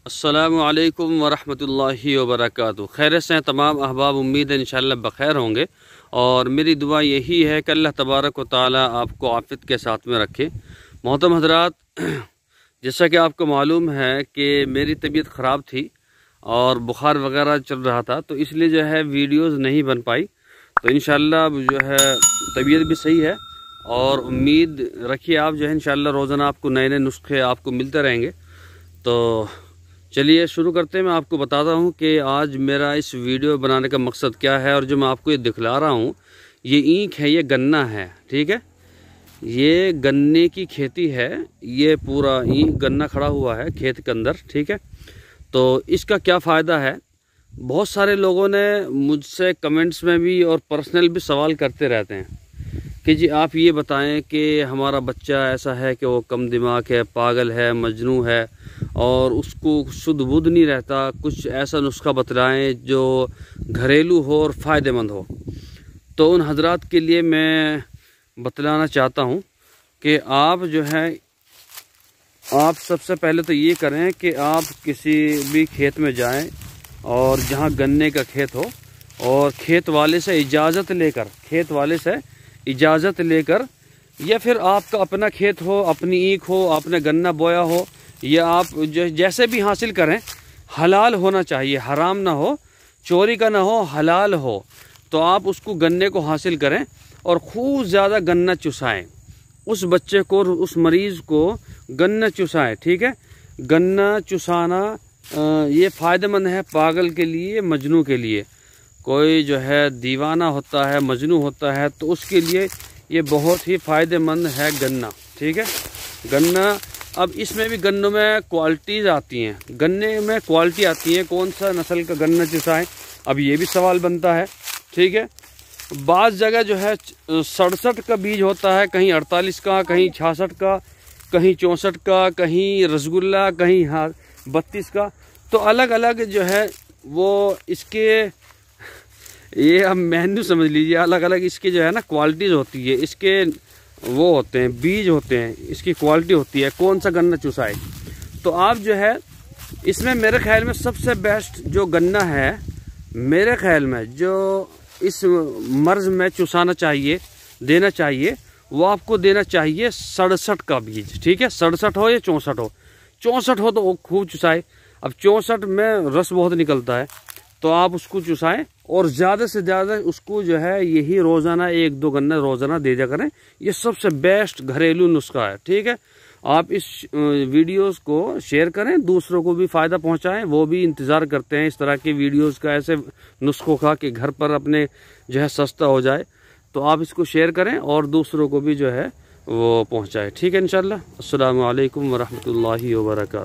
अस्सलामु अलैकुम वरहमतुल्लाहि वबरकातुहू। खैर से हैं तमाम अहबाब, उम्मीद है इंशाअल्लाह बखैर होंगे और मेरी दुआ यही है कि अल्लाह तबारक व तआला आपको आफियत के साथ में रखे। मोहतरम हजरात, जैसा कि आपको मालूम है कि मेरी तबीयत ख़राब थी और बुखार वगैरह चल रहा था, तो इसलिए जो है वीडियोज़ नहीं बन पाई। तो इंशाअल्लाह जो है तबीयत भी सही है और उम्मीद रखिए आप जो है इंशाअल्लाह रोज़ाना आपको नए नए नुस्खे आपको मिलते रहेंगे। तो चलिए शुरू करते हैं। मैं आपको बताता हूँ कि आज मेरा इस वीडियो बनाने का मकसद क्या है। और जो मैं आपको ये दिखला रहा हूँ, ये ईंख है, ये गन्ना है, ठीक है। ये गन्ने की खेती है, ये पूरा ईंख गन्ना खड़ा हुआ है खेत के अंदर, ठीक है। तो इसका क्या फ़ायदा है, बहुत सारे लोगों ने मुझसे कमेंट्स में भी और पर्सनल भी सवाल करते रहते हैं कि जी आप ये बताएं कि हमारा बच्चा ऐसा है कि वो कम दिमाग है, पागल है, मजनू है और उसको शुद्ध बुद्ध नहीं रहता, कुछ ऐसा नुस्खा बतलाएं जो घरेलू हो और फ़ायदेमंद हो। तो उन हजरात के लिए मैं बतलाना चाहता हूं कि आप जो है, आप सबसे पहले तो ये करें कि आप किसी भी खेत में जाएं और जहां गन्ने का खेत हो और खेत वाले से इजाज़त लेकर या फिर आपका अपना खेत हो, अपनी ईख हो, आपने गन्ना बोया हो, या आप जैसे भी हासिल करें, हलाल होना चाहिए, हराम ना हो, चोरी का ना हो, हलाल हो। तो आप उसको गन्ने को हासिल करें और खूब ज़्यादा गन्ना चुसाएं, उस बच्चे को, उस मरीज़ को गन्ना चुसाएं, ठीक है। गन्ना चुसाना ये फ़ायदेमंद है पागल के लिए, मजनू के लिए। कोई जो है दीवाना होता है, मजनू होता है, तो उसके लिए ये बहुत ही फ़ायदेमंद है गन्ना, ठीक है। गन्ना, अब इसमें भी गन्नों में क्वालिटीज़ आती हैं, गन्ने में क्वालिटी आती है, कौन सा नस्ल का गन्ना चुसाएं, अब ये भी सवाल बनता है, ठीक है। बाज़ जगह जो है 67 का बीज होता है, कहीं 48 का, कहीं 66 का, कहीं 64 का, कहीं रसगुल्ला, कहीं 32 का। तो अलग अलग जो है वो इसके, ये आप मेन्यू समझ लीजिए, अलग अलग इसकी जो है ना क्वालिटीज़ होती है, इसके वो होते हैं, बीज होते हैं, इसकी क्वालिटी होती है, कौन सा गन्ना चुसाए। तो आप जो है इसमें मेरे ख्याल में सबसे बेस्ट जो गन्ना है, मेरे ख्याल में जो इस मर्ज में चुसाना चाहिए, देना चाहिए, वो आपको देना चाहिए 67 का बीज, ठीक है। 67 हो या 64 हो, 64 हो तो वो खूब चुसाए। अब 64 में रस बहुत निकलता है, तो आप उसको चुसाएं और ज़्यादा से ज़्यादा उसको जो है यही रोज़ाना 1-2 गन्ना रोज़ाना दे दिया करें। ये सबसे बेस्ट घरेलू नुस्खा है, ठीक है। आप इस वीडियोस को शेयर करें, दूसरों को भी फ़ायदा पहुंचाएं, वो भी इंतज़ार करते हैं इस तरह के वीडियोस का, ऐसे नुस्खों का कि घर पर अपने जो है सस्ता हो जाए। तो आप इसको शेयर करें और दूसरों को भी जो है वो पहुंचाएं, ठीक है। इंशाअल्लाह। अस्सलामु अलैकुम वरहमतुल्लाहि वबरकातुहू।